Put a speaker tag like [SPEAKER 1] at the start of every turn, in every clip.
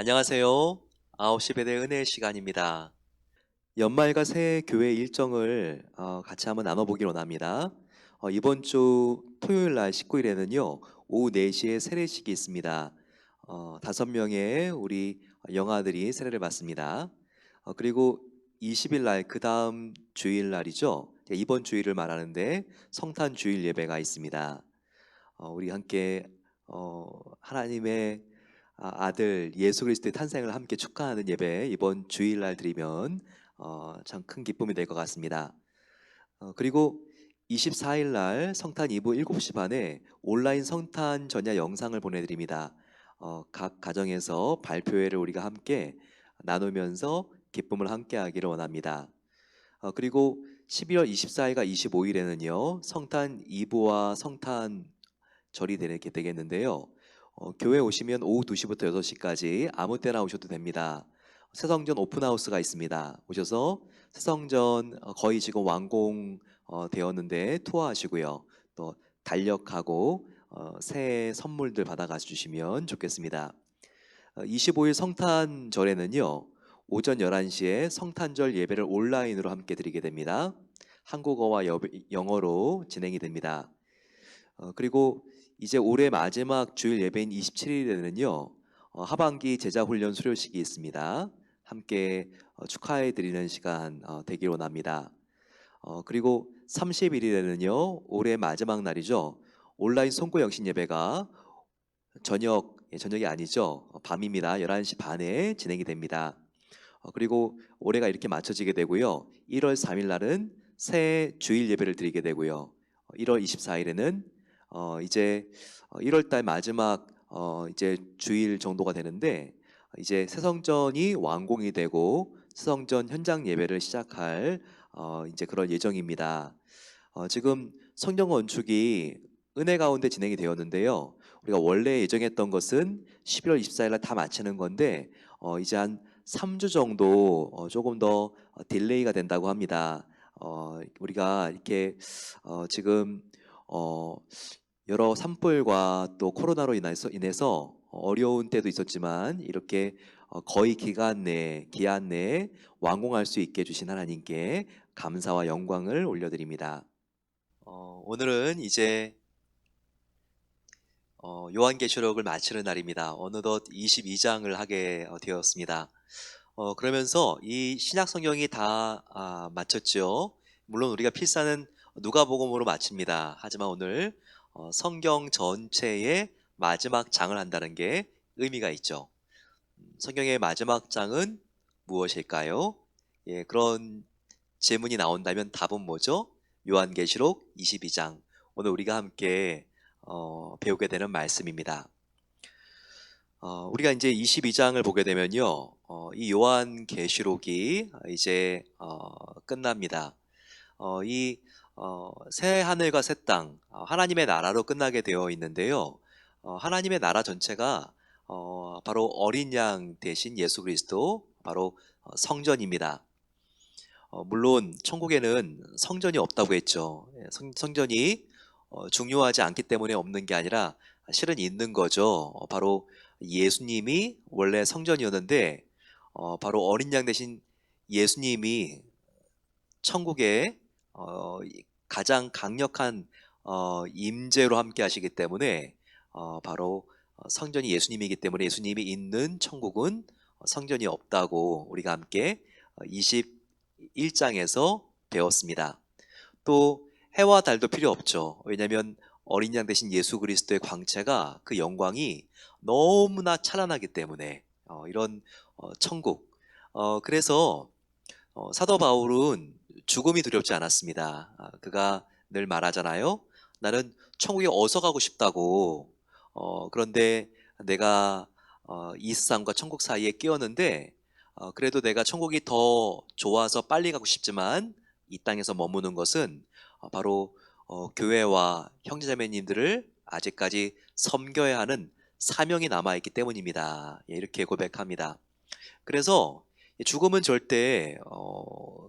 [SPEAKER 1] 안녕하세요. 9시 배대 은혜의 시간입니다. 연말과 새해 교회 일정을 같이 한번 나눠보기로 합니다. 이번 주 토요일 날 19일에는요, 오후 4시에 세례식이 있습니다. 5명의 우리 영아들이 세례를 받습니다. 그리고 20일 날, 그 다음 주일 날이죠. 이번 주일을 말하는데 성탄 주일 예배가 있습니다. 우리 함께 하나님의 아들 예수 그리스도의 탄생을 함께 축하하는 예배 이번 주일날 드리면 참 큰 기쁨이 될 것 같습니다. 그리고 24일 날 성탄 이브 7시 반에 온라인 성탄 전야 영상을 보내드립니다. 각 가정에서 발표회를 우리가 함께 나누면서 기쁨을 함께 하기를 원합니다. 그리고 12월 24일과 25일에는요 성탄 이브와 성탄 절이 되겠는데요. 교회 오시면 오후 2시부터 6시까지 아무 때나 오셔도 됩니다. 새성전 오픈하우스가 있습니다. 오셔서 새성전 거의 지금 완공 되었는데 투어하시고요. 또 달력하고 새해 선물들 받아가 주시면 좋겠습니다. 25일 성탄절에는요. 오전 11시에 성탄절 예배를 온라인으로 함께 드리게 됩니다. 한국어와 영어로 진행이 됩니다. 그리고 이제 올해 마지막 주일 예배인 27일에는요 하반기 제자훈련 수료식이 있습니다. 함께 축하해 드리는 시간 되기로 원합니다. 그리고 31일에는요 올해 마지막 날이죠. 온라인 송구 영신 예배가 저녁이 아니죠. 밤입니다. 11시 반에 진행이 됩니다. 그리고 올해가 이렇게 맞춰지게 되고요. 1월 3일 날은 새해 주일 예배를 드리게 되고요. 1월 24일에는 이제 1월 달 마지막 이제 주일 정도가 되는데 이제 새성전이 완공이 되고 새성전 현장 예배를 시작할 이제 그럴 예정입니다. 지금 성경 건축이 은혜 가운데 진행이 되었는데요. 우리가 원래 예정했던 것은 11월 24일 날 다 마치는 건데 이제 한 3주 정도 조금 더 딜레이가 된다고 합니다. 우리가 이렇게 지금 어, 여러 산불과 또 코로나로 인해서 어려운 때도 있었지만 이렇게 거의 기한 내에 완공할 수 있게 해주신 하나님께 감사와 영광을 올려드립니다. 오늘은 이제 요한계시록을 마치는 날입니다. 어느덧 22장을 하게 되었습니다. 그러면서 이 신약 성경이 다 마쳤죠. 물론 우리가 필사는 누가복음으로 마칩니다. 하지만 오늘 성경 전체의 마지막 장을 한다는 게 의미가 있죠. 성경의 마지막 장은 무엇일까요? 예, 그런 질문이 나온다면 답은 뭐죠? 요한계시록 22장. 오늘 우리가 함께 배우게 되는 말씀입니다. 우리가 이제 22장을 보게 되면요, 이 요한계시록이 이제 끝납니다. 이 새 하늘과 새 땅, 하나님의 나라로 끝나게 되어 있는데요. 하나님의 나라 전체가 바로 어린 양 대신 예수 그리스도, 바로 성전입니다. 물론 천국에는 성전이 없다고 했죠. 예, 성전이 중요하지 않기 때문에 없는 게 아니라 실은 있는 거죠. 바로 예수님이 원래 성전이었는데 바로 어린 양 대신 예수님이 천국에 가장 강력한 임재로 함께 하시기 때문에 바로 성전이 예수님이기 때문에 예수님이 있는 천국은 성전이 없다고 우리가 함께 21장에서 배웠습니다. 또 해와 달도 필요 없죠. 왜냐하면 어린 양 대신 예수 그리스도의 광채가 그 영광이 너무나 찬란하기 때문에 이런 천국. 그래서 사도 바울은 죽음이 두렵지 않았습니다. 그가 늘 말하잖아요. 나는 천국에 어서 가고 싶다고. 그런데 내가 이 세상과 천국 사이에 끼었는데 그래도 내가 천국이 더 좋아서 빨리 가고 싶지만 이 땅에서 머무는 것은 바로 교회와 형제자매님들을 아직까지 섬겨야 하는 사명이 남아있기 때문입니다. 예, 이렇게 고백합니다. 그래서 죽음은 절대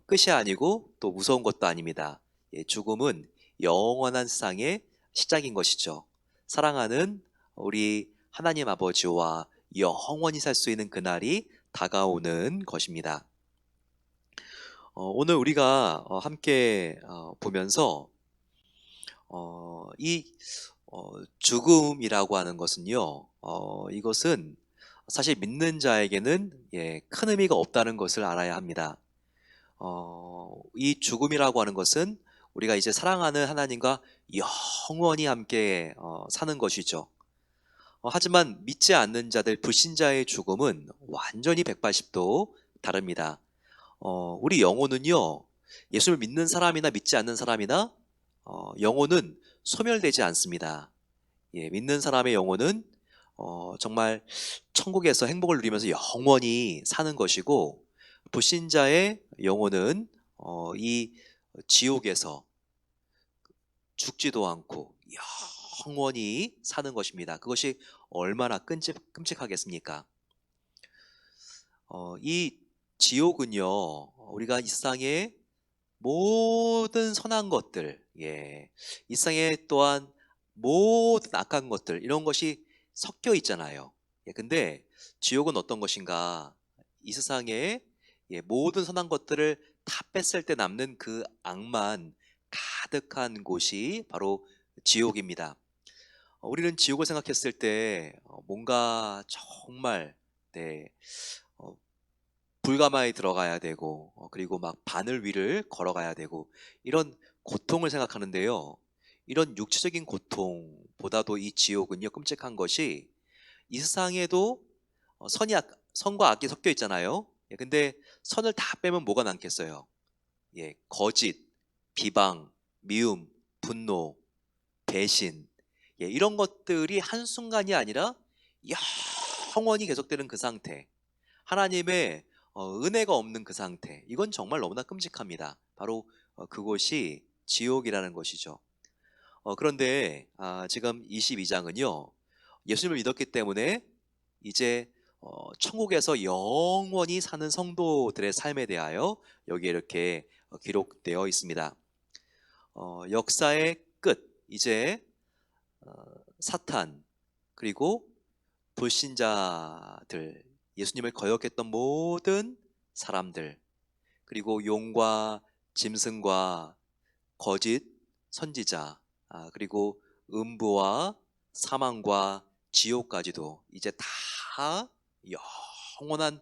[SPEAKER 1] 끝이 아니고 또 무서운 것도 아닙니다. 예, 죽음은 영원한 세상의 시작인 것이죠. 사랑하는 우리 하나님 아버지와 영원히 살 수 있는 그날이 다가오는 것입니다. 오늘 우리가 함께 보면서 이 죽음이라고 하는 것은요, 이것은 사실 믿는 자에게는 큰 의미가 없다는 것을 알아야 합니다. 이 죽음이라고 하는 것은 우리가 이제 사랑하는 하나님과 영원히 함께 사는 것이죠. 하지만 믿지 않는 자들, 불신자의 죽음은 완전히 180도 다릅니다. 우리 영혼은요, 예수를 믿는 사람이나 믿지 않는 사람이나 영혼은 소멸되지 않습니다. 믿는 사람의 영혼은 정말 천국에서 행복을 누리면서 영원히 사는 것이고, 불신자의 영혼은 이 지옥에서 죽지도 않고 영원히 사는 것입니다. 그것이 얼마나 끔찍하겠습니까? 이 지옥은요, 우리가 이 세상에 모든 선한 것들, 이 세상에 또한 모든 악한 것들, 이런 것이 섞여 있잖아요. 근데 지옥은 어떤 것인가? 이 세상에 모든 선한 것들을 다 뺐을 때 남는 그 악만 가득한 곳이 바로 지옥입니다. 우리는 지옥을 생각했을 때 뭔가 정말 네, 어, 불가마에 들어가야 되고 그리고 막 바늘 위를 걸어가야 되고 이런 고통을 생각하는데요. 이런 육체적인 고통보다도 이 지옥은요 끔찍한 것이 이 세상에도 선과 악이 섞여 있잖아요. 근데 선을 다 빼면 뭐가 남겠어요? 거짓, 비방, 미움, 분노, 배신, 이런 것들이 한순간이 아니라 영원히 계속되는 그 상태, 하나님의 은혜가 없는 그 상태, 이건 정말 너무나 끔찍합니다. 바로 그곳이 지옥이라는 것이죠. 그런데 지금 22장은요, 예수님을 믿었기 때문에 이제 천국에서 영원히 사는 성도들의 삶에 대하여 여기에 이렇게 기록되어 있습니다. 역사의 끝, 이제 사탄, 그리고 불신자들, 예수님을 거역했던 모든 사람들, 그리고 용과 짐승과 거짓 선지자, 그리고 음부와 사망과 지옥까지도 이제 다 영원한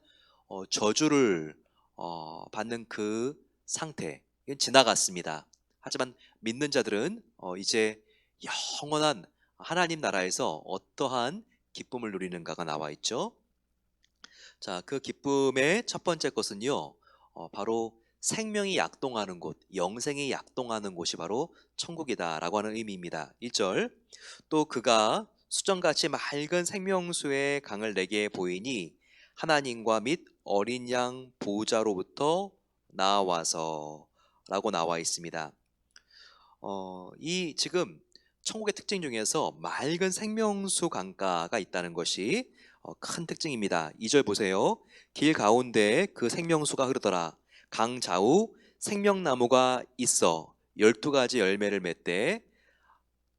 [SPEAKER 1] 저주를 받는 그 상태, 이건 지나갔습니다. 하지만 믿는 자들은 이제 영원한 하나님 나라에서 어떠한 기쁨을 누리는가가 나와 있죠. 자, 그 기쁨의 첫 번째 것은요, 바로 생명이 약동하는 곳, 영생이 약동하는 곳이 바로 천국이다라고 하는 의미입니다. 1절, 또 그가 수정같이 맑은 생명수의 강을 내게 보이니 하나님과 및 어린 양 보좌로부터 나와서 라고 나와 있습니다. 이 지금 천국의 특징 중에서 맑은 생명수 강가가 있다는 것이 큰 특징입니다. 2절 보세요. 길 가운데 그 생명수가 흐르더라. 강 좌우 생명나무가 있어 12가지 열매를 맺되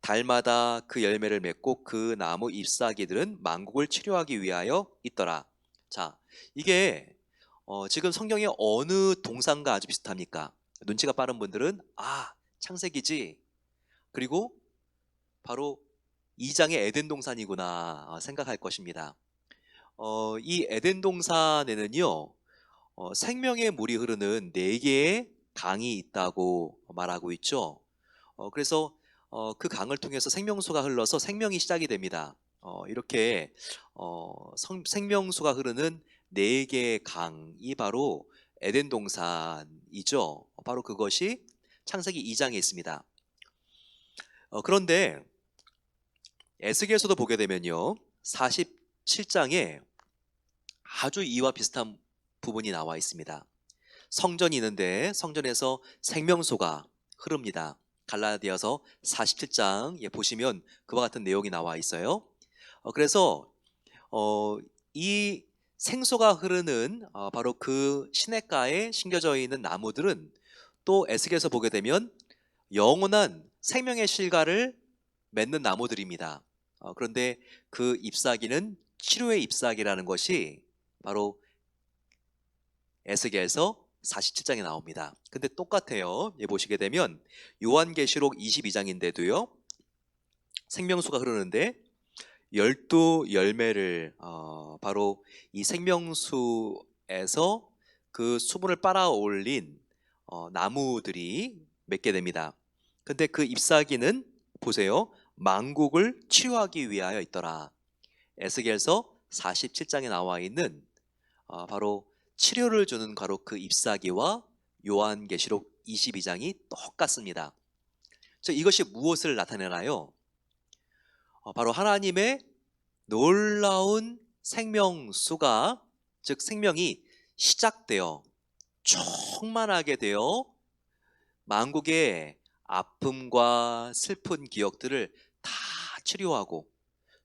[SPEAKER 1] 달마다 그 열매를 맺고 그 나무 잎사귀들은 만국을 치료하기 위하여 있더라. 자, 이게 지금 성경의 어느 동상과 아주 비슷합니까? 눈치가 빠른 분들은 창세기지. 그리고 바로 2장의 에덴 동산이구나 생각할 것입니다. 이 에덴 동산에는요, 생명의 물이 흐르는 4개의 강이 있다고 말하고 있죠. 그래서 그 강을 통해서 생명수가 흘러서 생명이 시작이 됩니다. 이렇게 생명수가 흐르는 4개의 강이 바로 에덴 동산이죠. 바로 그것이 창세기 2장에 있습니다. 그런데 에스겔서도 보게 되면요, 47장에 아주 이와 비슷한 부분이 나와 있습니다. 성전이 있는데 성전에서 생명수가 흐릅니다. 갈라디아서 47장 보시면 그와 같은 내용이 나와 있어요. 그래서 이 생수가 흐르는 바로 그 시냇가에 심겨져 있는 나무들은 또 에스겔에서 보게 되면 영원한 생명의 실과를 맺는 나무들입니다. 그런데 그 잎사귀는 치료의 잎사귀라는 것이 바로 에스겔서 47장에 나옵니다. 근데 똑같아요. 예, 보시게 되면 요한계시록 22장인데도요. 생명수가 흐르는데 12열매를 바로 이 생명수에서 그 수분을 빨아올린 나무들이 맺게 됩니다. 근데 그 잎사귀는 보세요. 만국을 치유하기 위하여 있더라. 에스겔서 47장에 나와 있는 바로 치료를 주는 바로 그 잎사귀와 요한계시록 22장이 똑같습니다. 이것이 무엇을 나타내나요? 바로 하나님의 놀라운 생명수가, 즉 생명이 시작되어 충만하게 되어 만국의 아픔과 슬픈 기억들을 다 치료하고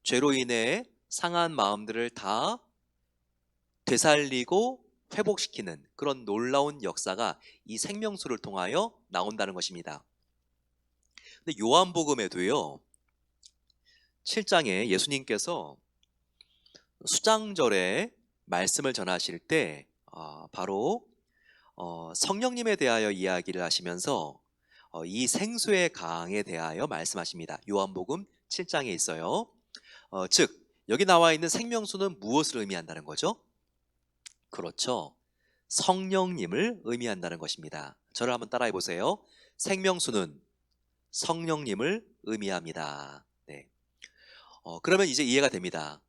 [SPEAKER 1] 죄로 인해 상한 마음들을 다 되살리고 회복시키는 그런 놀라운 역사가 이 생명수를 통하여 나온다는 것입니다. 근데 요한복음에도요 7장에 예수님께서 수장절에 말씀을 전하실 때 바로 성령님에 대하여 이야기를 하시면서 이 생수의 강에 대하여 말씀하십니다. 요한복음 7장에 있어요. 즉 여기 나와 있는 생명수는 무엇을 의미한다는 거죠? 그렇죠. 성령님을 의미한다는 것입니다. 저를 한번 따라해 보세요. 생명수는 성령님을 의미합니다. 네. 그러면 이제 이해가 됩니다.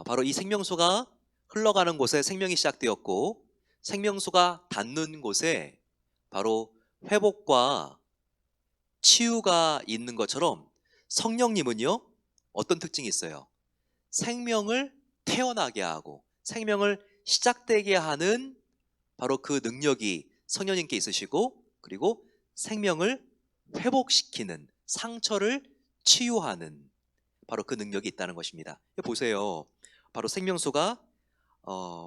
[SPEAKER 1] 바로 이 생명수가 흘러가는 곳에 생명이 시작되었고 생명수가 닿는 곳에 바로 회복과 치유가 있는 것처럼 성령님은요 어떤 특징이 있어요? 생명을 태어나게 하고 생명을 시작되게 하는 바로 그 능력이 성령님께 있으시고 그리고 생명을 회복시키는 상처를 치유하는 바로 그 능력이 있다는 것입니다. 보세요. 바로 생명수가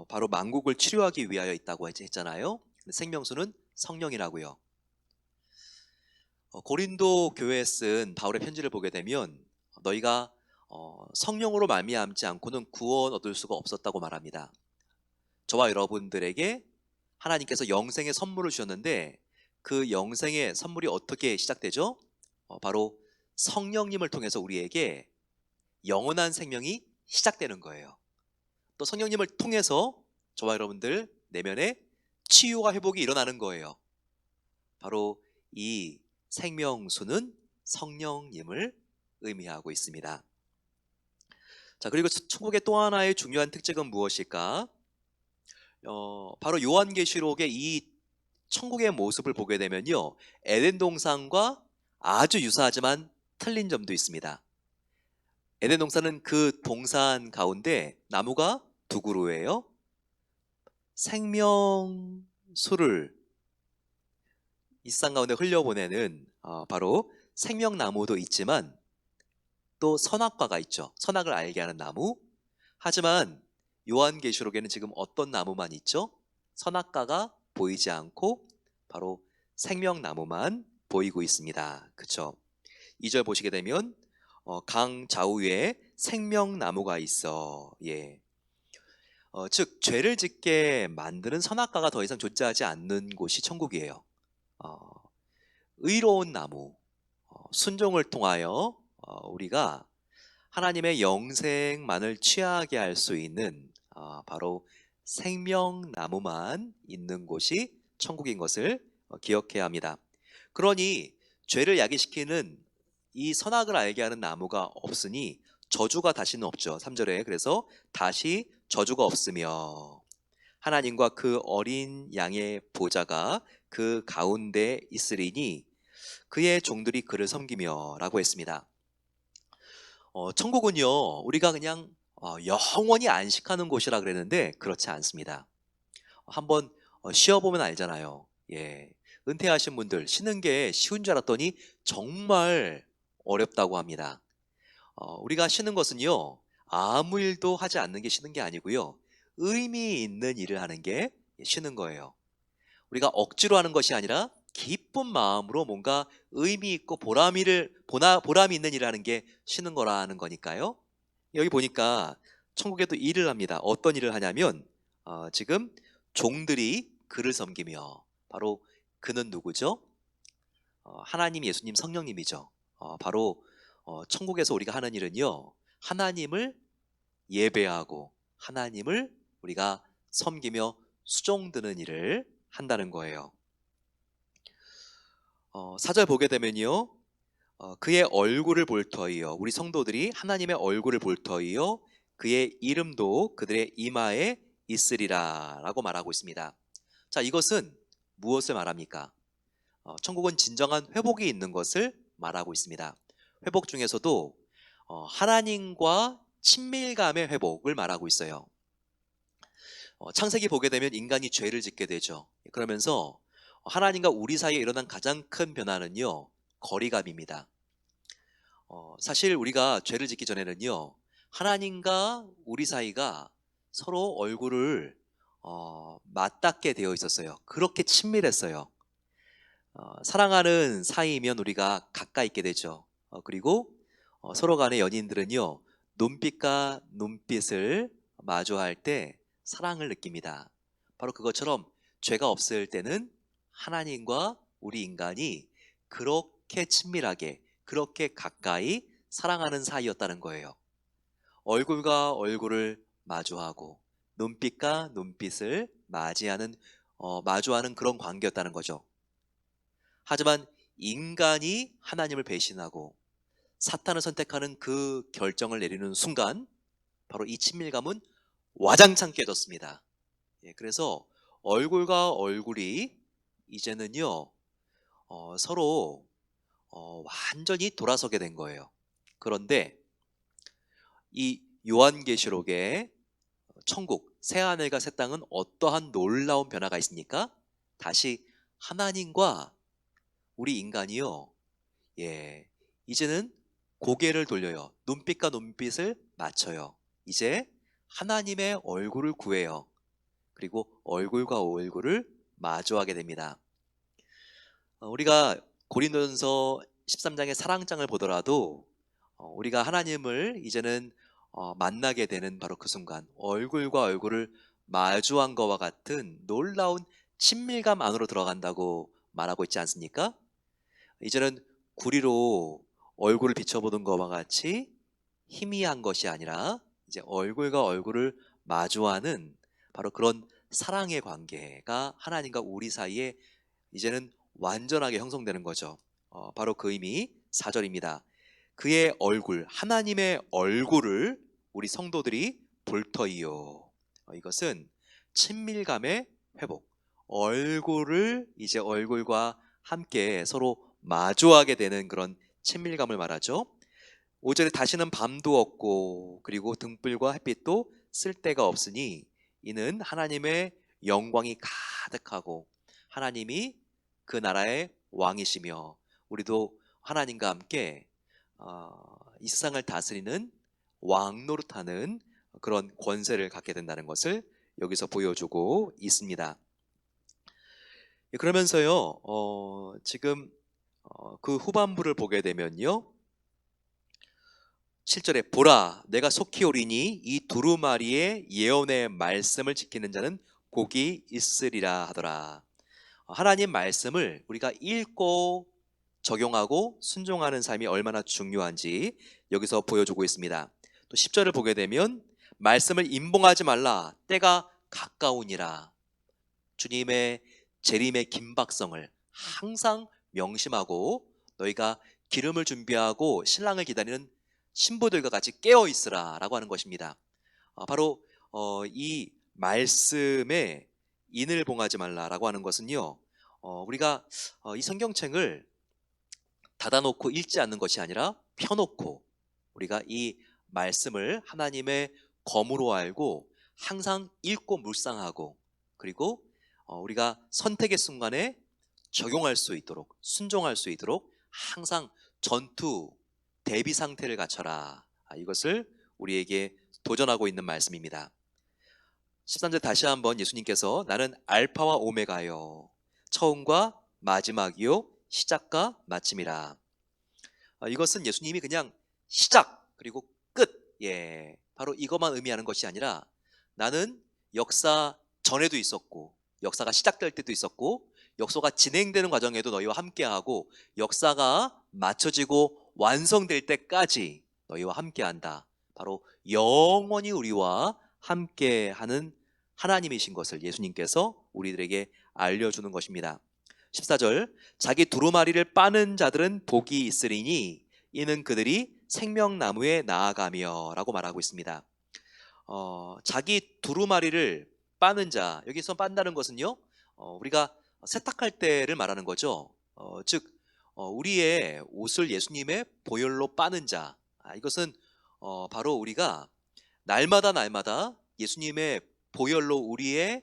[SPEAKER 1] 바로 만국을 치료하기 위하여 있다고 했잖아요. 생명수는 성령이라고요. 고린도 교회에 쓴 바울의 편지를 보게 되면 너희가 성령으로 말미암지 않고는 구원 얻을 수가 없었다고 말합니다. 저와 여러분들에게 하나님께서 영생의 선물을 주셨는데 그 영생의 선물이 어떻게 시작되죠? 바로 성령님을 통해서 우리에게 영원한 생명이 시작되는 거예요. 또 성령님을 통해서 저와 여러분들 내면에 치유와 회복이 일어나는 거예요. 바로 이 생명수는 성령님을 의미하고 있습니다. 자, 그리고 천국의 또 하나의 중요한 특징은 무엇일까? 바로 요한계시록의 이 천국의 모습을 보게 되면요 에덴 동산과 아주 유사하지만 틀린 점도 있습니다. 에덴 동산은 그 동산 가운데 나무가 두 그루예요. 생명수를 일상 가운데 흘려보내는 바로 생명나무도 있지만 또 선악과가 있죠. 선악을 알게 하는 나무. 하지만 요한계시록에는 지금 어떤 나무만 있죠? 선악과가 보이지 않고 바로 생명나무만 보이고 있습니다. 그렇죠? 2절 보시게 되면 강 좌우에 생명나무가 있어. 예. 즉 죄를 짓게 만드는 선악과가 더 이상 존재하지 않는 곳이 천국이에요. 의로운 나무, 순종을 통하여 우리가 하나님의 영생만을 취하게 할 수 있는 바로 생명나무만 있는 곳이 천국인 것을 기억해야 합니다. 그러니 죄를 야기시키는 이 선악을 알게 하는 나무가 없으니 저주가 다시는 없죠. 3절에 그래서 다시 저주가 없으며 하나님과 그 어린 양의 보좌가 그 가운데 있으리니 그의 종들이 그를 섬기며 라고 했습니다. 천국은요 우리가 그냥 영원히 안식하는 곳이라 그랬는데 그렇지 않습니다. 한번 쉬어보면 알잖아요. 예, 은퇴하신 분들 쉬는 게 쉬운 줄 알았더니 정말 어렵다고 합니다. 우리가 쉬는 것은요 아무 일도 하지 않는 게 쉬는 게 아니고요 의미 있는 일을 하는 게 쉬는 거예요. 우리가 억지로 하는 것이 아니라 기쁜 마음으로 뭔가 의미 있고 보람이 있는 일을 하는 게 쉬는 거라는 거니까요. 여기 보니까 천국에도 일을 합니다. 어떤 일을 하냐면 지금 종들이 그를 섬기며, 바로 그는 누구죠? 하나님, 예수님, 성령님이죠. 바로 천국에서 우리가 하는 일은요, 하나님을 예배하고 하나님을 우리가 섬기며 수종드는 일을 한다는 거예요. 4절 보게 되면요, 그의 얼굴을 볼 터이요, 우리 성도들이 하나님의 얼굴을 볼 터이요, 그의 이름도 그들의 이마에 있으리라 라고 말하고 있습니다. 자, 이것은 무엇을 말합니까? 천국은 진정한 회복이 있는 것을 말하고 있습니다. 회복 중에서도 하나님과 친밀감의 회복을 말하고 있어요. 창세기 보게 되면 인간이 죄를 짓게 되죠. 그러면서 하나님과 우리 사이에 일어난 가장 큰 변화는요, 거리감입니다. 사실 우리가 죄를 짓기 전에는요, 하나님과 우리 사이가 서로 얼굴을 맞닿게 되어 있었어요. 그렇게 친밀했어요. 사랑하는 사이면 우리가 가까이 있게 되죠. 그리고 서로 간의 연인들은요, 눈빛과 눈빛을 마주할 때 사랑을 느낍니다. 바로 그것처럼 죄가 없을 때는 하나님과 우리 인간이 그렇게 친밀하게, 그렇게 가까이 사랑하는 사이였다는 거예요. 얼굴과 얼굴을 마주하고 눈빛과 눈빛을 마주하는 그런 관계였다는 거죠. 하지만 인간이 하나님을 배신하고 사탄을 선택하는 그 결정을 내리는 순간, 바로 이 친밀감은 와장창 깨졌습니다. 그래서 얼굴과 얼굴이 이제는요, 서로 완전히 돌아서게 된 거예요. 그런데 이 요한계시록의 천국, 새하늘과 새 땅은 어떠한 놀라운 변화가 있습니까? 다시 하나님과 우리 인간이요, 이제는 고개를 돌려요. 눈빛과 눈빛을 맞춰요. 이제 하나님의 얼굴을 구해요. 그리고 얼굴과 얼굴을 마주하게 됩니다. 우리가 고린도전서 13장의 사랑장을 보더라도 우리가 하나님을 이제는 만나게 되는 바로 그 순간, 얼굴과 얼굴을 마주한 것과 같은 놀라운 친밀감 안으로 들어간다고 말하고 있지 않습니까? 이제는 구리로 얼굴을 비춰보는 것과 같이 희미한 것이 아니라 이제 얼굴과 얼굴을 마주하는 바로 그런 사랑의 관계가 하나님과 우리 사이에 이제는 완전하게 형성되는 거죠. 바로 그 의미 4절입니다. 그의 얼굴, 하나님의 얼굴을 우리 성도들이 볼 터이요. 이것은 친밀감의 회복, 얼굴을 이제 얼굴과 함께 서로 마주하게 되는 그런 친밀감을 말하죠. 5절에 다시는 밤도 없고 그리고 등불과 햇빛도 쓸데가 없으니 이는 하나님의 영광이 가득하고 하나님이 그 나라의 왕이시며 우리도 하나님과 함께 이 세상을 다스리는 왕 노릇하는 그런 권세를 갖게 된다는 것을 여기서 보여주고 있습니다. 그러면서요, 지금 그 후반부를 보게 되면요, 7절에 보라 내가 속히 오리니 이 두루마리의 예언의 말씀을 지키는 자는 복이 있으리라 하더라. 하나님 말씀을 우리가 읽고 적용하고 순종하는 삶이 얼마나 중요한지 여기서 보여주고 있습니다. 또 10절을 보게 되면 말씀을 임봉하지 말라 때가 가까우니라. 주님의 재림의 긴박성을 항상 명심하고 너희가 기름을 준비하고 신랑을 기다리는 신부들과 같이 깨어 있으라 라고 하는 것입니다. 바로 이 말씀에 인을 봉하지 말라라고 하는 것은요, 우리가 이 성경책을 닫아놓고 읽지 않는 것이 아니라 펴놓고 우리가 이 말씀을 하나님의 검으로 알고 항상 읽고 묵상하고 그리고 우리가 선택의 순간에 적용할 수 있도록 순종할 수 있도록 항상 전투 대비 상태를 갖춰라. 이것을 우리에게 도전하고 있는 말씀입니다. 13절 다시 한번 예수님께서 나는 알파와 오메가요 처음과 마지막이요 시작과 마침이라. 이것은 예수님이 그냥 시작 그리고 끝, 바로 이것만 의미하는 것이 아니라 나는 역사 전에도 있었고 역사가 시작될 때도 있었고 역사가 진행되는 과정에도 너희와 함께하고 역사가 맞춰지고 완성될 때까지 너희와 함께한다. 바로 영원히 우리와 함께하는 하나님이신 것을 예수님께서 우리들에게 알려주는 것입니다. 14절, 자기 두루마리를 빠는 자들은 복이 있으리니 이는 그들이 생명나무에 나아가며 라고 말하고 있습니다. 자기 두루마리를 빠는 자, 여기서 빤다는 것은요, 우리가 세탁할 때를 말하는 거죠. 즉 우리의 옷을 예수님의 보혈로 빠는 자, 이것은 바로 우리가 날마다 예수님의 보혈로 우리의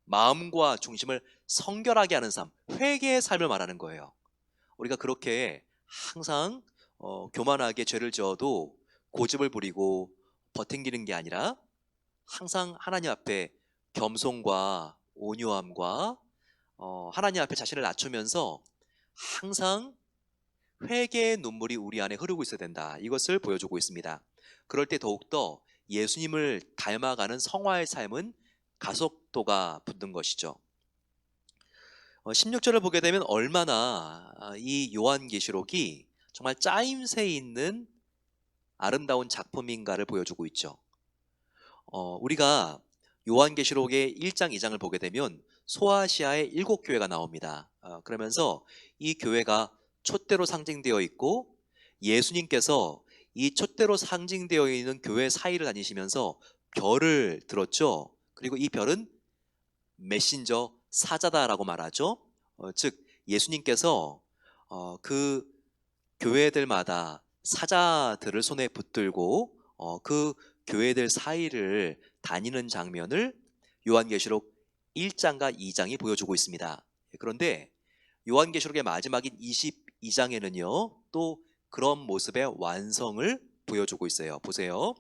[SPEAKER 1] 마음과 중심을 성결하게 하는 삶, 회개의 삶을 말하는 거예요. 우리가 그렇게 항상 교만하게 죄를 지어도 고집을 부리고 버팅기는 게 아니라 항상 하나님 앞에 겸손과 온유함과 하나님 앞에 자신을 낮추면서 항상 회개의 눈물이 우리 안에 흐르고 있어야 된다. 이것을 보여주고 있습니다. 그럴 때 더욱더 예수님을 닮아가는 성화의 삶은 가속도가 붙는 것이죠. 16절을 보게 되면 얼마나 이 요한계시록이 정말 짜임새 있는 아름다운 작품인가를 보여주고 있죠. 우리가 요한계시록의 1장, 2장을 보게 되면 소아시아의 7교회가 나옵니다. 그러면서 이 교회가 촛대로 상징되어 있고 예수님께서 이 촛대로 상징되어 있는 교회 사이를 다니시면서 별을 들었죠. 그리고 이 별은 메신저, 사자다라고 말하죠. 즉 예수님께서 그 교회들마다 사자들을 손에 붙들고 그 교회들 사이를 다니는 장면을 요한계시록 1장과 2장이 보여주고 있습니다. 그런데 요한계시록의 마지막인 22장에는요 또 그런 모습의 완성을 보여주고 있어요. 보세요.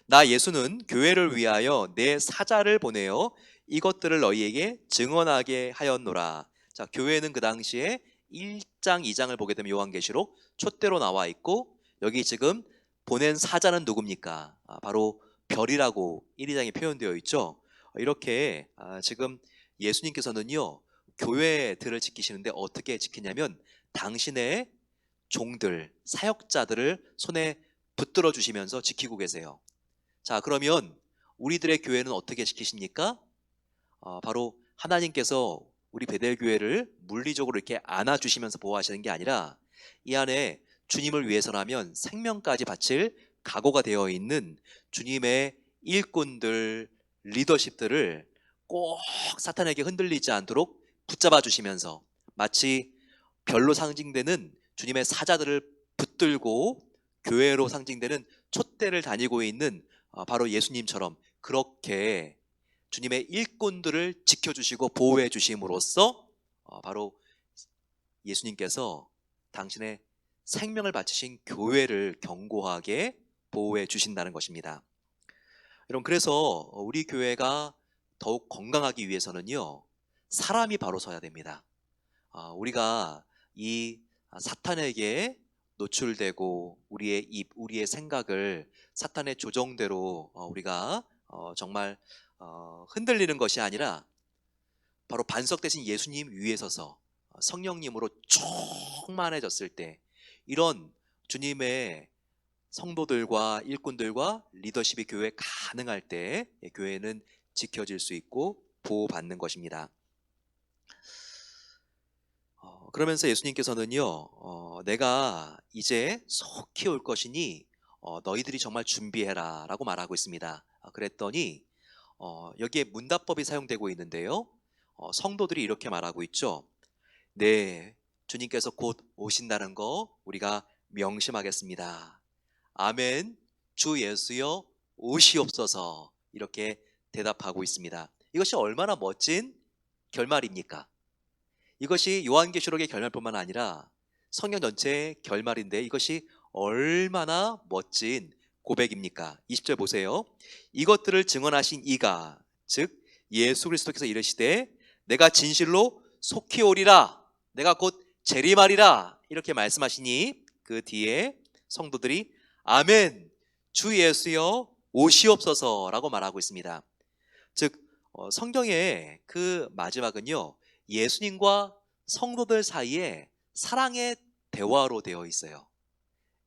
[SPEAKER 1] 나 예수는 교회를 위하여 내 사자를 보내어 이것들을 너희에게 증언하게 하였노라. 자, 교회는 그 당시에 1장, 2장을 보게 되면 요한계시록 촛대로 나와 있고 여기 지금 보낸 사자는 누굽니까? 바로 별이라고 1, 2장에 표현되어 있죠. 이렇게 지금 예수님께서는요 교회들을 지키시는데 어떻게 지키냐면 당신의 종들, 사역자들을 손에 붙들어 주시면서 지키고 계세요. 자, 그러면 우리들의 교회는 어떻게 지키십니까? 바로 하나님께서 우리 베델교회를 물리적으로 이렇게 안아주시면서 보호하시는 게 아니라 이 안에 주님을 위해서라면 생명까지 바칠 각오가 되어 있는 주님의 일꾼들, 리더십들을 꼭 사탄에게 흔들리지 않도록 붙잡아 주시면서 마치 별로 상징되는 주님의 사자들을 붙들고 교회로 상징되는 촛대를 다니고 있는 바로 예수님처럼 그렇게 주님의 일꾼들을 지켜주시고 보호해 주심으로써 바로 예수님께서 당신의 생명을 바치신 교회를 견고하게 보호해 주신다는 것입니다. 여러분, 그래서 우리 교회가 더욱 건강하기 위해서는요 사람이 바로 서야 됩니다. 우리가 이 사탄에게 노출되고 우리의 입, 우리의 생각을 사탄의 조정대로 우리가 정말 흔들리는 것이 아니라 바로 반석 대신 예수님 위에 서서 성령님으로 충만해졌을 때 이런 주님의 성도들과 일꾼들과 리더십이 교회에 가능할 때 교회는 지켜질 수 있고 보호받는 것입니다. 그러면서 예수님께서는요 내가 이제 속히 올 것이니 너희들이 정말 준비해라 라고 말하고 있습니다. 그랬더니 여기에 문답법이 사용되고 있는데요 성도들이 이렇게 말하고 있죠. 네, 주님께서 곧 오신다는 거 우리가 명심하겠습니다. 아멘, 주 예수여 오시옵소서. 이렇게 대답하고 있습니다. 이것이 얼마나 멋진 결말입니까? 이것이 요한계시록의 결말뿐만 아니라 성경 전체의 결말인데 이것이 얼마나 멋진 고백입니까? 20절 보세요. 이것들을 증언하신 이가 즉 예수 그리스도께서 이르시되 내가 진실로 속히 오리라, 내가 곧 재림하리라 이렇게 말씀하시니 그 뒤에 성도들이 아멘, 주 예수여 오시옵소서라고 말하고 있습니다. 즉 성경의 그 마지막은요, 예수님과 성도들 사이에 사랑의 대화로 되어 있어요.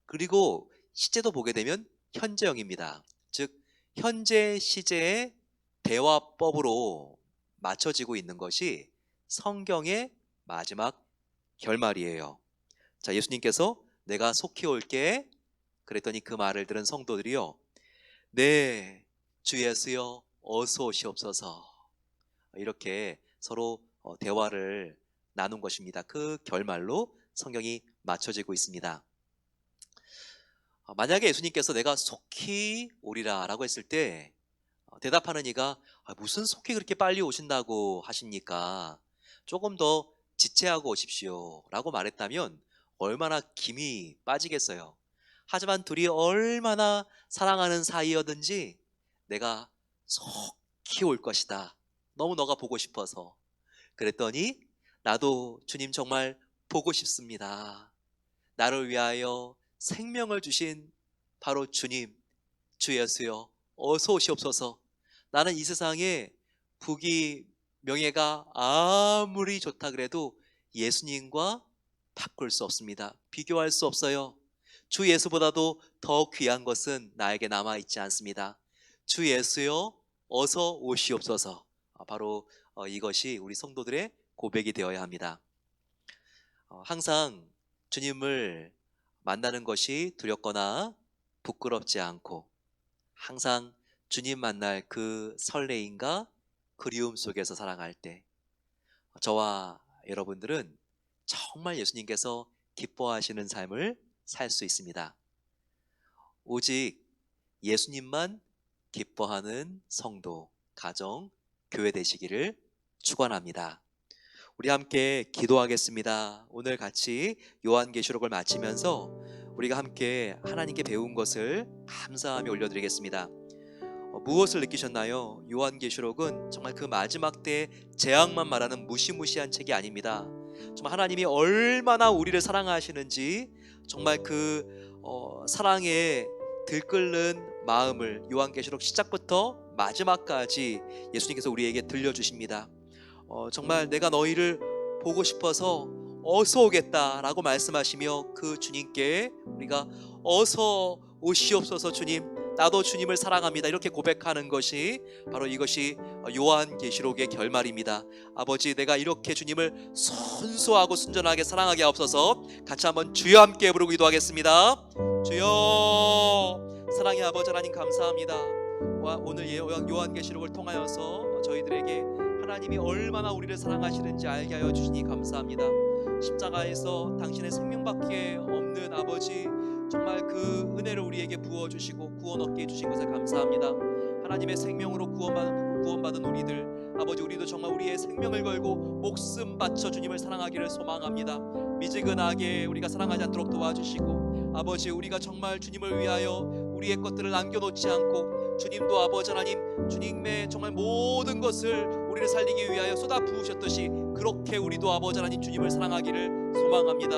[SPEAKER 1] 그리고 시제도 보게 되면 현재형입니다. 즉 현재 시제의 대화법으로 맞춰지고 있는 것이 성경의 마지막 결말이에요. 자, 예수님께서 내가 속히 올게 그랬더니 그 말을 들은 성도들이요, 네, 주 예수여 어서 오시옵소서, 이렇게 서로 대화를 나눈 것입니다. 그 결말로 성경이 맞춰지고 있습니다. 만약에 예수님께서 내가 속히 오리라 라고 했을 때 대답하는 이가 무슨 속히 그렇게 빨리 오신다고 하십니까? 조금 더 지체하고 오십시오 라고 말했다면 얼마나 김이 빠지겠어요. 하지만 둘이 얼마나 사랑하는 사이여든지 내가 속히 올 것이다, 너무 너가 보고 싶어서. 그랬더니 나도 주님 정말 보고 싶습니다. 나를 위하여 생명을 주신 바로 주님, 주 예수여 어서 오시옵소서. 나는 이 세상에 부귀 명예가 아무리 좋다 그래도 예수님과 바꿀 수 없습니다. 비교할 수 없어요. 주 예수보다도 더 귀한 것은 나에게 남아있지 않습니다. 주 예수여 어서 오시옵소서. 바로 이것이 우리 성도들의 고백이 되어야 합니다. 항상 주님을 만나는 것이 두렵거나 부끄럽지 않고 항상 주님 만날 그 설레임과 그리움 속에서 살아갈 때 저와 여러분들은 정말 예수님께서 기뻐하시는 삶을 살 수 있습니다. 오직 예수님만 기뻐하는 성도, 가정, 교회 되시기를 축원합니다. 우리 함께 기도하겠습니다. 오늘 같이 요한계시록을 마치면서 우리가 함께 하나님께 배운 것을 감사하며 올려드리겠습니다. 무엇을 느끼셨나요? 요한계시록은 정말 그 마지막 때의 재앙만 말하는 무시무시한 책이 아닙니다. 정말 하나님이 얼마나 우리를 사랑하시는지 정말 그 사랑에 들끓는 마음을 요한계시록 시작부터 마지막까지 예수님께서 우리에게 들려주십니다. 정말 내가 너희를 보고 싶어서 어서 오겠다라고 말씀하시며 그 주님께 우리가 어서 오시옵소서 주님, 나도 주님을 사랑합니다, 이렇게 고백하는 것이 바로 이것이 요한계시록의 결말입니다. 아버지, 내가 이렇게 주님을 순수하고 순전하게 사랑하게 하옵소서. 같이 한번 주여 함께 부르고 기도하겠습니다. 주여, 사랑의 아버지 하나님 감사합니다. 오늘 요한계시록을 통하여서 저희들에게 하나님이 얼마나 우리를 사랑하시는지 알게 하여 주시니 감사합니다. 십자가에서 당신의 생명밖에 없는 아버지, 정말 그 은혜를 우리에게 부어주시고 구원 얻게 해주신 것에 감사합니다. 하나님의 생명으로 구원받은 우리들, 아버지, 우리도 정말 우리의 생명을 걸고 목숨 바쳐 주님을 사랑하기를 소망합니다. 미지근하게 우리가 사랑하지 않도록 도와주시고, 아버지, 우리가 정말 주님을 위하여 우리의 것들을 남겨놓지 않고 주님도 아버지 하나님, 주님의 정말 모든 것을 우리를 살리기 위하여 쏟아 부으셨듯이 그렇게 우리도 아버지 하나님 주님을 사랑하기를 소망합니다.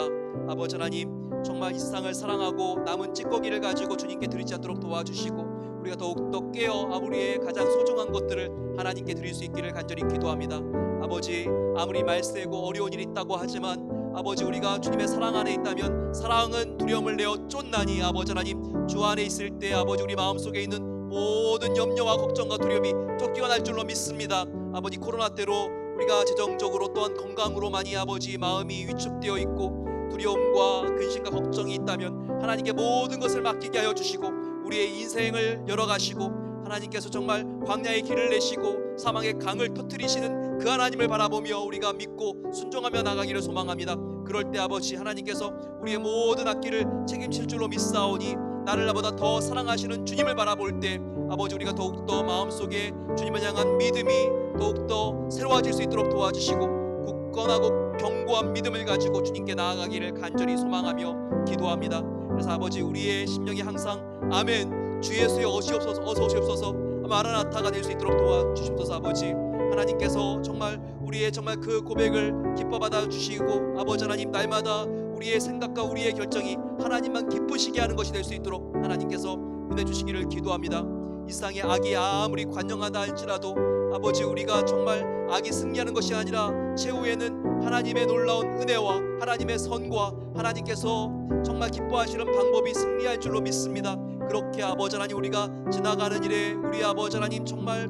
[SPEAKER 1] 아버지 하나님, 정말 이 세상을 사랑하고 남은 찌꺼기를 가지고 주님께 드리지 않도록 도와주시고 우리가 더욱더 깨어 우리의 가장 소중한 것들을 하나님께 드릴 수 있기를 간절히 기도합니다. 아버지, 아무리 말세고 어려운 일이 있다고 하지만 아버지, 우리가 주님의 사랑 안에 있다면 사랑은 두려움을 내어 쫓나니 아버지 하나님, 주 안에 있을 때 아버지 우리 마음속에 있는 모든 염려와 걱정과 두려움이 쫓겨날 줄로 믿습니다. 아버지, 코로나 때로 우리가 재정적으로 또한 건강으로 많이 아버지 마음이 위축되어 있고 두려움과 근심과 걱정이 있다면 하나님께 모든 것을 맡기게 하여 주시고 우리의 인생을 열어가시고 하나님께서 정말 광야의 길을 내시고 사망의 강을 터뜨리시는 그 하나님을 바라보며 우리가 믿고 순종하며 나가기를 소망합니다. 그럴 때 아버지 하나님께서 우리의 모든 앞길을 책임질 줄로 믿사오니 나를 나보다 더 사랑하시는 주님을 바라볼 때 아버지, 우리가 더욱더 마음속에 주님을 향한 믿음이 더욱더 새로워질 수 있도록 도와주시고 굳건하고 견고한 믿음을 가지고 주님께 나아가기를 간절히 소망하며 기도합니다. 그래서 아버지, 우리의 심령이 항상 아멘, 주 예수여 어서 오시옵소서, 마라나타가 될 수 있도록 도와주시옵소서. 아버지 하나님께서 정말 우리의 정말 그 고백을 기뻐 받아 주시고 아버지 하나님, 날마다 우리의 생각과 우리의 결정이 하나님만 기쁘시게 하는 것이 될 수 있도록 하나님께서 은혜 주시기를 기도합니다.
[SPEAKER 2] 이 세상의 악이 아무리 관영하다 할지라도 아버지 우리가 정말 악이 승리하는 것이 아니라 최후에는 하나님의 놀라운 은혜와 하나님의 선과 하나님께서 정말 기뻐하시는 방법이 승리할 줄로 믿습니다. 그렇게 아버지 하나님 우리가 지나가는 일에 우리 아버지 하나님 정말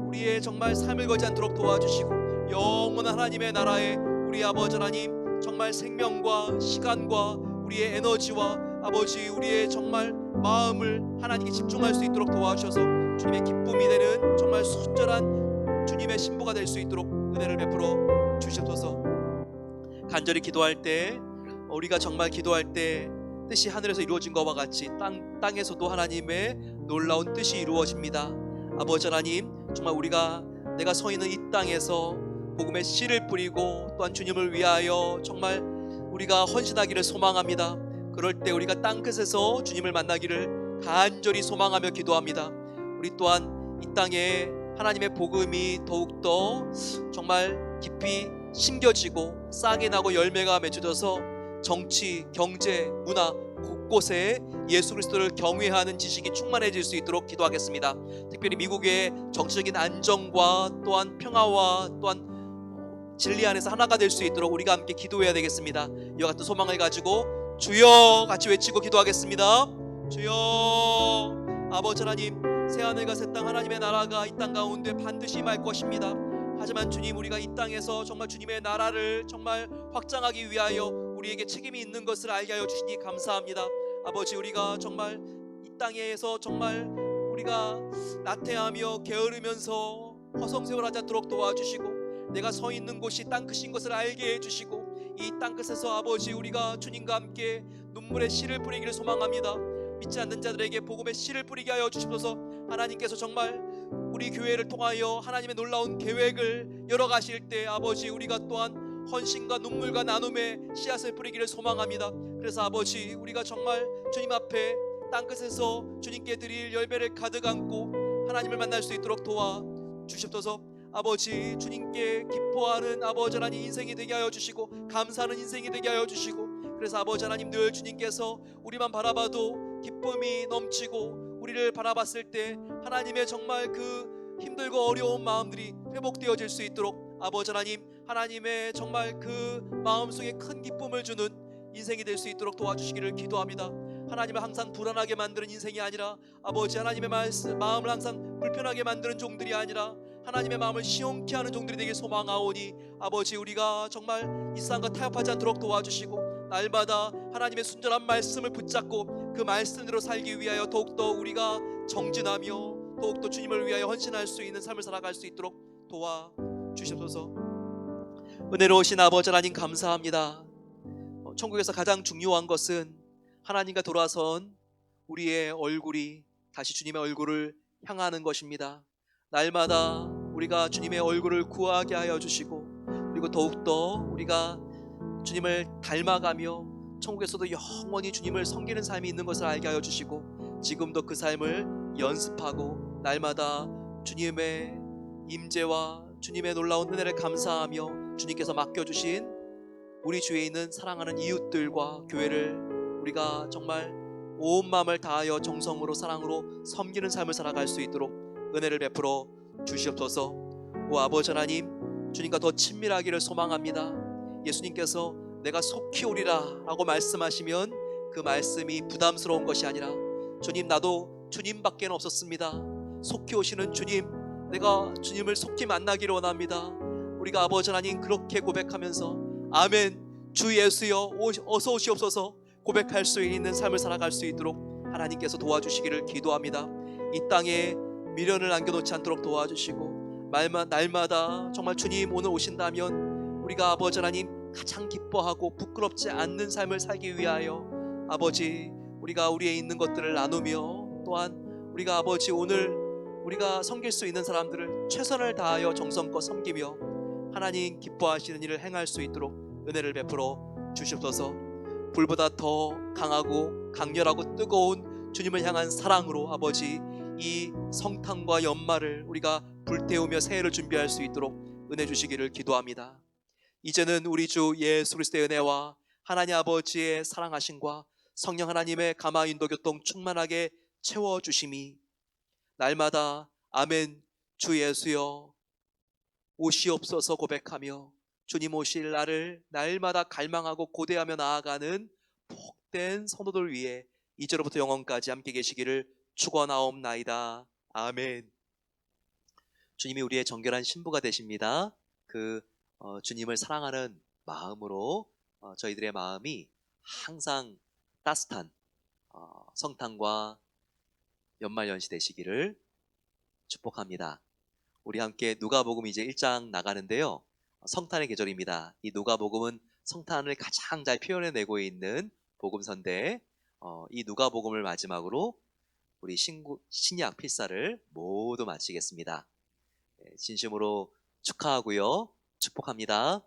[SPEAKER 2] 우리의 정말 삶을 걸지 않도록 도와주시고 영원한 하나님의 나라에 우리 아버지 하나님 정말 생명과 시간과 우리의 에너지와 아버지 우리의 정말 마음을 하나님께 집중할 수 있도록 도와주셔서 주님의 기쁨이 되는 정말 순전한 주님의 신부가 될 수 있도록 은혜를 베풀어 주시옵소서. 간절히 기도할 때 우리가 정말 기도할 때 뜻이 하늘에서 이루어진 것과 같이 땅에서도 하나님의 놀라운 뜻이 이루어집니다. 아버지 하나님 정말 내가 서 있는 이 땅에서 복음의 씨를 뿌리고 또한 주님을 위하여 정말 우리가 헌신하기를 소망합니다. 그럴 때 우리가 땅끝에서 주님을 만나기를 간절히 소망하며 기도합니다. 우리 또한 이 땅에 하나님의 복음이 더욱더 정말 깊이 심겨지고 싹이 나고 열매가 맺어져서 정치, 경제, 문화 곳곳에 예수 그리스도를 경외하는 지식이 충만해질 수 있도록 기도하겠습니다. 특별히 미국의 정치적인 안정과 또한 평화와 또한 진리 안에서 하나가 될 수 있도록 우리가 함께 기도해야 되겠습니다. 이와 같은 소망을 가지고 주여 같이 외치고 기도하겠습니다. 주여. 아버지 하나님 새하늘과 새 땅 하나님의 나라가 이 땅 가운데 반드시 임할 것입니다. 하지만 주님 우리가 이 땅에서 정말 주님의 나라를 정말 확장하기 위하여 우리에게 책임이 있는 것을 알게 하여 주시니 감사합니다. 아버지 우리가 정말 이 땅에서 정말 우리가 나태하며 게으르면서 허송세월하지 않도록 도와주시고 내가 서 있는 곳이 땅끝인 것을 알게 해주시고 이 땅끝에서 아버지 우리가 주님과 함께 눈물의 씨를 뿌리기를 소망합니다. 믿지 않는 자들에게 복음의 씨를 뿌리게 하여 주시옵소서. 하나님께서 정말 우리 교회를 통하여 하나님의 놀라운 계획을 열어가실 때 아버지 우리가 또한 헌신과 눈물과 나눔의 씨앗을 뿌리기를 소망합니다. 그래서 아버지 우리가 정말 주님 앞에 땅끝에서 주님께 드릴 열매를 가득 안고 하나님을 만날 수 있도록 도와 주시옵소서. 아버지 주님께 기뻐하는 아버지 하나님 인생이 되게 하여 주시고 감사하는 인생이 되게 하여 주시고 그래서 아버지 하나님 늘 주님께서 우리만 바라봐도 기쁨이 넘치고 우리를 바라봤을 때 하나님의 정말 그 힘들고 어려운 마음들이 회복되어질 수 있도록 아버지 하나님 하나님의 정말 그 마음속에 큰 기쁨을 주는 인생이 될 수 있도록 도와주시기를 기도합니다. 하나님을 항상 불안하게 만드는 인생이 아니라 아버지 하나님의 마음을 항상 불편하게 만드는 종들이 아니라 하나님의 마음을 시원케 하는 종들이 되길 소망하오니 아버지 우리가 정말 이 세상과 타협하지 않도록 도와주시고 날마다 하나님의 순전한 말씀을 붙잡고 그 말씀대로 살기 위하여 더욱더 우리가 정진하며 더욱더 주님을 위하여 헌신할 수 있는 삶을 살아갈 수 있도록 도와주시옵소서. 은혜로우신 아버지 하나님 감사합니다. 천국에서 가장 중요한 것은 하나님과 돌아선 우리의 얼굴이 다시 주님의 얼굴을 향하는 것입니다. 날마다 우리가 주님의 얼굴을 구하게 하여 주시고 그리고 더욱더 우리가 주님을 닮아가며 천국에서도 영원히 주님을 섬기는 삶이 있는 것을 알게 하여 주시고 지금도 그 삶을 연습하고 날마다 주님의 임재와 주님의 놀라운 은혜를 감사하며 주님께서 맡겨주신 우리 주위에 있는 사랑하는 이웃들과 교회를 우리가 정말 온 마음을 다하여 정성으로 사랑으로 섬기는 삶을 살아갈 수 있도록 은혜를 베풀어 주시옵소서. 오 아버지 하나님 주님과 더 친밀하기를 소망합니다. 예수님께서 내가 속히 오리라 라고 말씀하시면 그 말씀이 부담스러운 것이 아니라 주님 나도 주님밖에 없었습니다. 속히 오시는 주님 내가 주님을 속히 만나기를 원합니다. 우리가 아버지 하나님 그렇게 고백하면서 아멘 주 예수여 어서 오시옵소서 고백할 수 있는 삶을 살아갈 수 있도록 하나님께서 도와주시기를 기도합니다. 이 땅에 미련을 남겨놓지 않도록 도와주시고 날마다 정말 주님 오늘 오신다면 우리가 아버지 하나님 가장 기뻐하고 부끄럽지 않는 삶을 살기 위하여 아버지 우리가 우리에 있는 것들을 나누며 또한 우리가 아버지 오늘 우리가 섬길 수 있는 사람들을 최선을 다하여 정성껏 섬기며 하나님 기뻐하시는 일을 행할 수 있도록 은혜를 베풀어 주시옵소서. 불보다 더 강하고 강렬하고 뜨거운 주님을 향한 사랑으로 아버지 이 성탄과 연말을 우리가 불태우며 새해를 준비할 수 있도록 은혜 주시기를 기도합니다. 이제는 우리 주 예수 그리스도의 은혜와 하나님 아버지의 사랑하심과 성령 하나님의 감화 인도 교통 충만하게 채워주심이 날마다 아멘 주 예수여 오시옵소서 고백하며 주님 오실 날을 날마다 갈망하고 고대하며 나아가는 복된 성도들 위해 이제로부터 영원까지 함께 계시기를 축원하옵나이다. 아멘. 주님이 우리의 정결한 신부가 되십니다. 그 주님을 사랑하는 마음으로 저희들의 마음이 항상 따뜻한 성탄과 연말연시 되시기를 축복합니다. 우리 함께 누가복음 이제 1장 나가는데요. 성탄의 계절입니다. 이 누가복음은 성탄을 가장 잘 표현해내고 있는 복음서인데 이 누가복음을 마지막으로 우리 신약 필사를 모두 마치겠습니다. 진심으로 축하하고요. 축복합니다.